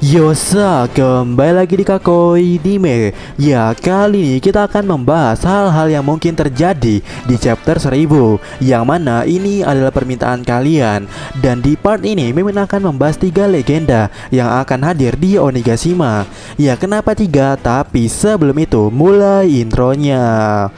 Yosa, kembali lagi di Kakoi Dime. Ya, kali ini kita akan membahas hal-hal yang mungkin terjadi di chapter 1000, yang mana ini adalah permintaan kalian. Dan di part ini Mimin akan membahas 3 legenda yang akan hadir di Onigashima. Ya, kenapa 3? Tapi sebelum itu mulai intronya.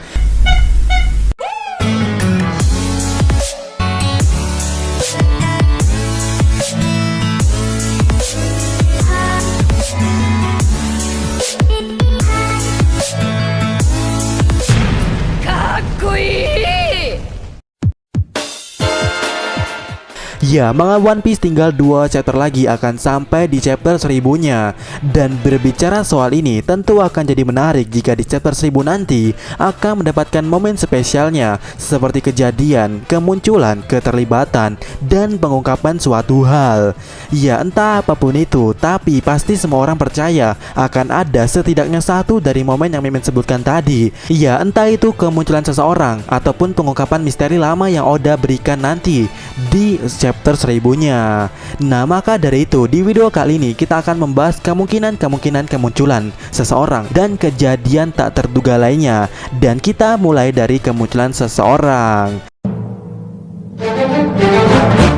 Ya, manga One Piece tinggal 2 chapter lagi akan sampai di chapter 1000-nya. Dan berbicara soal ini tentu akan jadi menarik jika di chapter 1000 nanti akan mendapatkan momen spesialnya, seperti kejadian, kemunculan, keterlibatan, dan pengungkapan suatu hal. Ya, entah apapun itu, tapi pasti semua orang percaya akan ada setidaknya satu dari momen yang Mimin sebutkan tadi. Ya, entah itu kemunculan seseorang ataupun pengungkapan misteri lama yang Oda berikan nanti di chapter 1000-nya. Nah, maka dari itu di video kali ini kita akan membahas kemungkinan kemunculan seseorang dan kejadian tak terduga lainnya. Dan kita mulai dari kemunculan seseorang.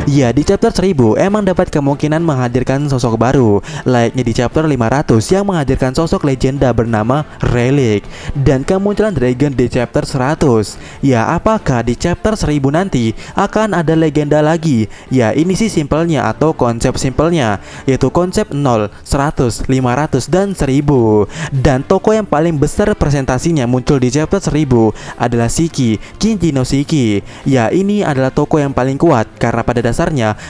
Ya, di chapter 1000 emang dapat kemungkinan menghadirkan sosok baru, layaknya di chapter 500 yang menghadirkan sosok legenda bernama Relic, dan kemunculan Dragon di chapter 100. Ya, apakah di chapter 1000 nanti akan ada legenda lagi? Ya, ini sih simpelnya atau konsep simpelnya, yaitu konsep 0, 100, 500, dan 1000. Dan tokoh yang paling besar presentasinya muncul di chapter 1000 adalah Shiki, Kinji no Shiki. Ya, ini adalah tokoh yang paling kuat karena pada dasarnya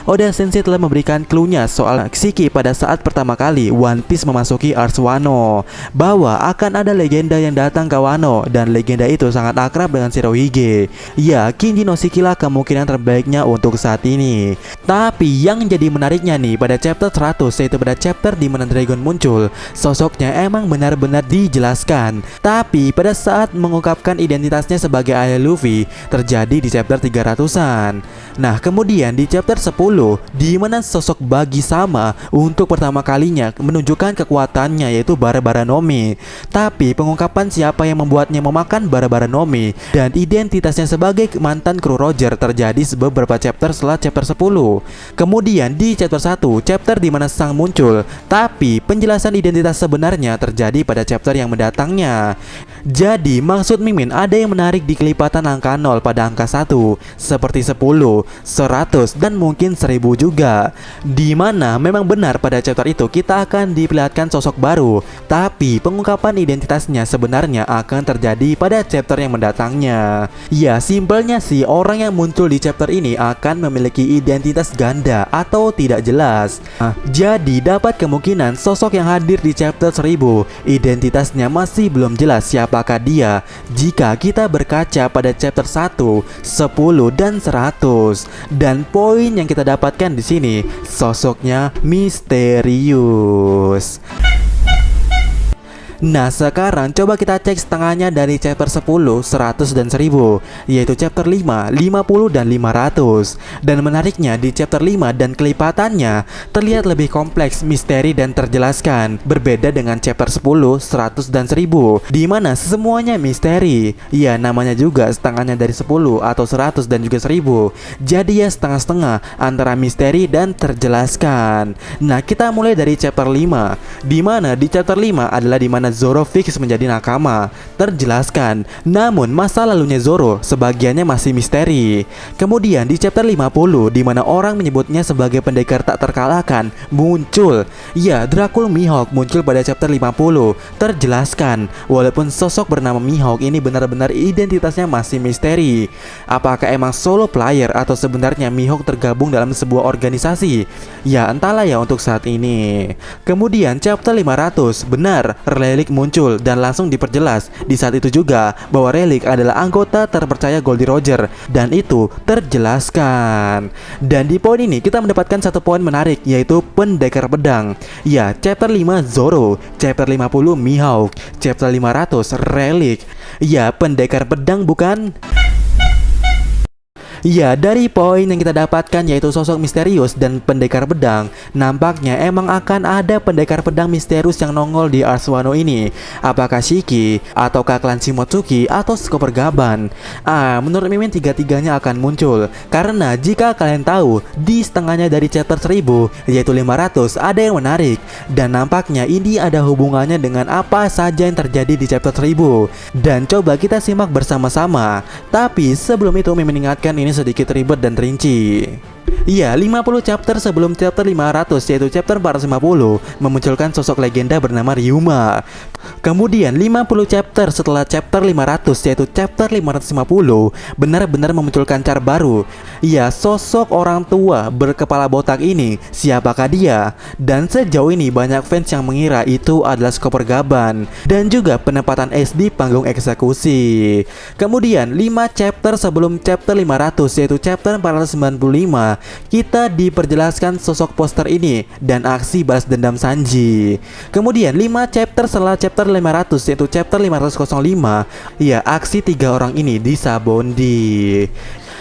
Oda Sensei telah memberikan clue-nya soal Shiki pada saat pertama kali One Piece memasuki Ars Wano, bahwa akan ada legenda yang datang ke Wano, dan legenda itu sangat akrab dengan Shirohige. Ya, Kinji no Shiki lah kemungkinan terbaiknya untuk saat ini. Tapi yang jadi menariknya nih pada chapter 100, yaitu pada chapter di mana Dragon muncul, sosoknya emang benar-benar dijelaskan. Tapi pada saat mengungkapkan identitasnya sebagai ayah Luffy terjadi di chapter 300-an. Nah, kemudian di chapter 10 di mana sosok Bagi sama untuk pertama kalinya menunjukkan kekuatannya, yaitu Bara-Bara Nomi. Tapi pengungkapan siapa yang membuatnya memakan Bara-Bara Nomi dan identitasnya sebagai mantan kru Roger terjadi beberapa chapter setelah chapter 10. Kemudian di chapter 1, chapter di mana Sang muncul, tapi penjelasan identitas sebenarnya terjadi pada chapter yang mendatangnya. Jadi maksud Mimin ada yang menarik di kelipatan angka 0 pada angka 1, seperti 10, 100, dan mungkin 1000 juga. Dimana memang benar pada chapter itu kita akan diperlihatkan sosok baru, tapi pengungkapan identitasnya sebenarnya akan terjadi pada chapter yang mendatangnya. Ya, simpelnya sih orang yang muncul di chapter ini akan memiliki identitas ganda atau tidak jelas. Jadi dapat kemungkinan sosok yang hadir di chapter 1000 identitasnya masih belum jelas siapakah dia jika kita berkaca pada chapter 1, 10, dan 100. Dan poin yang kita dapatkan di sini, sosoknya misterius. Nah, sekarang coba kita cek setengahnya dari chapter 10, 100, dan 1000, yaitu chapter 5, 50, dan 500. Dan menariknya di chapter 5 dan kelipatannya terlihat lebih kompleks, misteri, dan terjelaskan, berbeda dengan chapter 10, 100, dan 1000 di mana semuanya misteri. Ya, namanya juga setengahnya dari 10 atau 100 dan juga 1000. Jadi ya setengah-setengah antara misteri dan terjelaskan. Nah, kita mulai dari chapter 5, di mana di chapter 5 adalah di mana Zoro fix menjadi nakama, terjelaskan. Namun masa lalunya Zoro sebagiannya masih misteri. Kemudian di chapter 50 di mana orang menyebutnya sebagai pendekar tak terkalahkan muncul. Ya, Dracul Mihawk muncul pada chapter 50, terjelaskan. Walaupun sosok bernama Mihawk ini benar-benar identitasnya masih misteri. Apakah emang solo player atau sebenarnya Mihawk tergabung dalam sebuah organisasi? Ya, entahlah ya untuk saat ini. Kemudian chapter 500, benar, Relic muncul dan langsung diperjelas di saat itu juga bahwa Relic adalah anggota terpercaya Goldie Roger, dan itu terjelaskan. Dan di poin ini kita mendapatkan satu poin menarik, yaitu pendekar pedang. Ya, chapter 5 Zoro, chapter 50 Mihawk, chapter 500 Relic. Ya, pendekar pedang bukan? Ya, dari poin yang kita dapatkan yaitu sosok misterius dan pendekar pedang, nampaknya emang akan ada pendekar pedang misterius yang nongol di Ars Wano ini. Apakah Shiki, ataukah klan Shimotsuki, atau Skoper Gaban? Menurut Mimin tiga-tiganya akan muncul. Karena jika kalian tahu, di setengahnya dari chapter 1000, yaitu 500, ada yang menarik. Dan nampaknya ini ada hubungannya dengan apa saja yang terjadi di chapter 1000. Dan coba kita simak bersama-sama. Tapi sebelum itu Mimin ingatkan ini sedikit ribet dan rinci. Iya, 50 chapter sebelum chapter 500 yaitu chapter 450 memunculkan sosok legenda bernama Ryuma. Kemudian 50 chapter setelah chapter 500 yaitu chapter 550 benar-benar memunculkan cara baru. Iya, sosok orang tua berkepala botak ini, siapakah dia? Dan sejauh ini banyak fans yang mengira itu adalah Skoper Gaban dan juga penempatan Ace di panggung eksekusi. Kemudian 5 chapter sebelum chapter 500 yaitu chapter 495 kita diperjelaskan sosok poster ini dan aksi balas dendam Sanji. Kemudian 5 chapter setelah chapter 500 yaitu chapter 505, ya aksi 3 orang ini di Sabondi.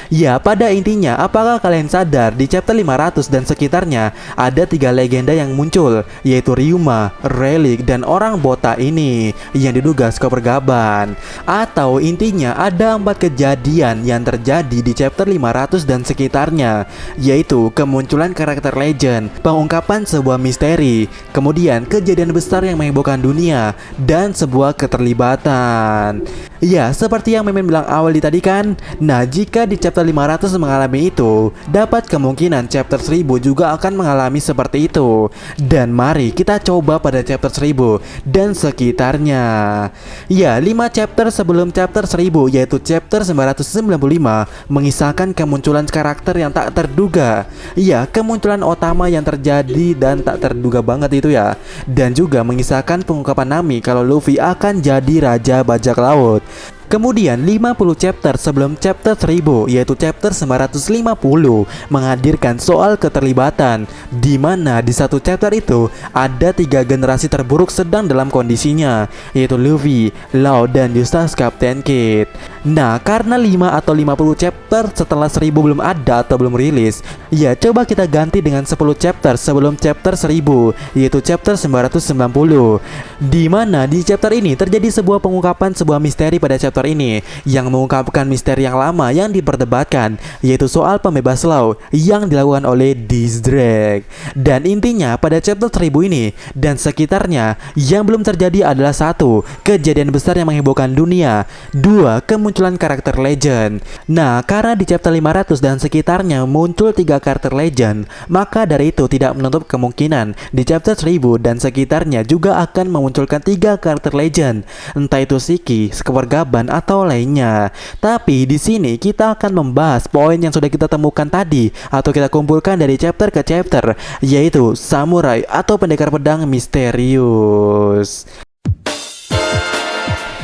Ya, pada intinya, apakah kalian sadar di chapter 500 dan sekitarnya ada 3 legenda yang muncul, yaitu Ryuma, Relic, dan orang botak ini yang diduga Skoper Gaban. Atau intinya ada 4 kejadian yang terjadi di chapter 500 dan sekitarnya, yaitu kemunculan karakter legend, pengungkapan sebuah misteri, kemudian kejadian besar yang menghebohkan dunia, dan sebuah keterlibatan. Ya, seperti yang Mimin bilang awal tadi kan. Nah, jika di chapter 500 mengalami itu, dapat kemungkinan chapter 1000 juga akan mengalami seperti itu. Dan mari kita coba pada chapter 1000 dan sekitarnya. Ya, 5 chapter sebelum chapter 1000 yaitu chapter 995 mengisahkan kemunculan karakter yang tak terduga. Ya, kemunculan utama yang terjadi dan tak terduga banget itu ya. Dan juga mengisahkan pengungkapan Nami kalau Luffy akan jadi raja bajak laut. Kemudian 50 chapter sebelum chapter 1000 yaitu chapter 950 menghadirkan soal keterlibatan, di mana di satu chapter itu ada 3 generasi terburuk sedang dalam kondisinya, yaitu Luffy, Law, dan Eustace Captain Kid. Nah, karena 5 atau 50 chapter setelah 1000 belum ada atau belum rilis, ya coba kita ganti dengan 10 chapter sebelum chapter 1000 yaitu chapter 990, di mana di chapter ini terjadi sebuah pengungkapan sebuah misteri pada chapter ini yang mengungkapkan misteri yang lama yang diperdebatkan, yaitu soal pembebas Law yang dilakukan oleh Dizdrake. Dan intinya pada chapter 1000 ini dan sekitarnya yang belum terjadi adalah 1. Kejadian besar yang menghebohkan dunia, 2. Kemunculan karakter legend. Nah, karena di chapter 500 dan sekitarnya muncul 3 karakter legend, maka dari itu tidak menutup kemungkinan di chapter 1000 dan sekitarnya juga akan memunculkan 3 karakter legend, entah itu Shiki, Skoper Gaban, atau lainnya. Tapi di sini kita akan membahas poin yang sudah kita temukan tadi atau kita kumpulkan dari chapter ke chapter, yaitu samurai atau pendekar pedang misterius.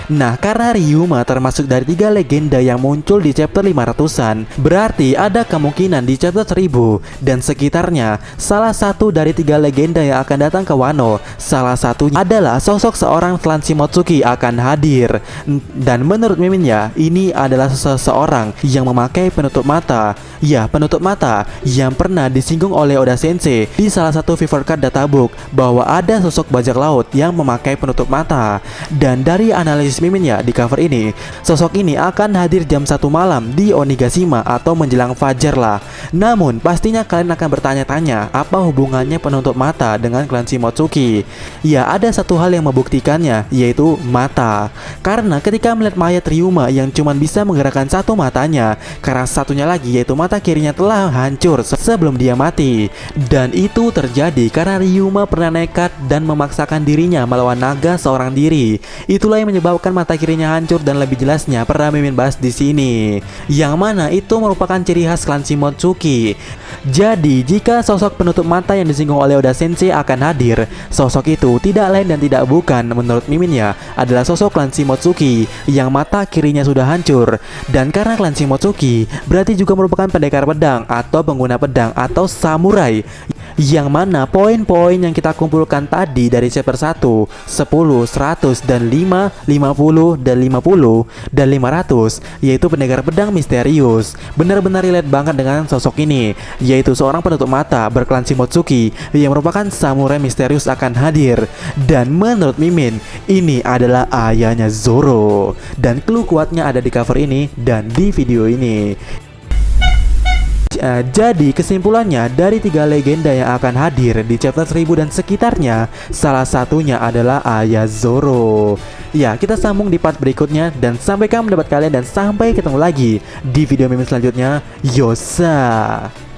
Nah, karena Ryuma termasuk dari 3 legenda yang muncul di chapter 500-an, berarti ada kemungkinan di chapter 1000 dan sekitarnya salah satu dari 3 legenda yang akan datang ke Wano, salah satunya adalah sosok seorang klan Shimotsuki akan hadir. Dan menurut Mimin ya, ini adalah seseorang yang memakai penutup mata. Ya, penutup mata yang pernah disinggung oleh Oda Sensei di salah satu Fever Card Databook bahwa ada sosok bajak laut yang memakai penutup mata. Dan dari analisis Mimin ya di cover ini, sosok ini akan hadir jam 1 malam di Onigashima atau menjelang fajar lah. Namun pastinya kalian akan bertanya-tanya apa hubungannya penutup mata dengan klan Shimotsuki. Ya, ada satu hal yang membuktikannya, yaitu mata. Karena ketika melihat mayat Ryuma yang cuma bisa menggerakkan satu matanya, karena satunya lagi yaitu mata kirinya telah hancur sebelum dia mati. Dan itu terjadi karena Ryuma pernah nekat dan memaksakan dirinya melawan naga seorang diri. Itulah yang menyebabkan mata kirinya hancur, dan lebih jelasnya pernah Mimin bahas di sini, yang mana itu merupakan ciri khas klan Shimotsuki. Jadi jika sosok penutup mata yang disinggung oleh Oda Sensei akan hadir, sosok itu tidak lain dan tidak bukan menurut Mimin ya adalah sosok klan Shimotsuki yang mata kirinya sudah hancur. Dan karena klan Shimotsuki berarti juga merupakan pendekar pedang atau pengguna pedang atau samurai. Yang mana poin-poin yang kita kumpulkan tadi dari chapter 1, 10, 100, dan 5, 50, dan 50, dan 500, yaitu pendekar pedang misterius. Benar-benar relate banget dengan sosok ini, yaitu seorang penutup mata berklan Shimotsuki yang merupakan samurai misterius akan hadir. Dan menurut Mimin, ini adalah ayahnya Zoro. Dan clue kuatnya ada di cover ini dan di video ini. Jadi kesimpulannya, dari 3 legenda yang akan hadir di chapter 1000 dan sekitarnya, salah satunya adalah ayah Zoro. Ya, kita sambung di part berikutnya, dan sampai kamu mendapat kalian, dan sampai ketemu lagi di video Mimin selanjutnya. Yosa.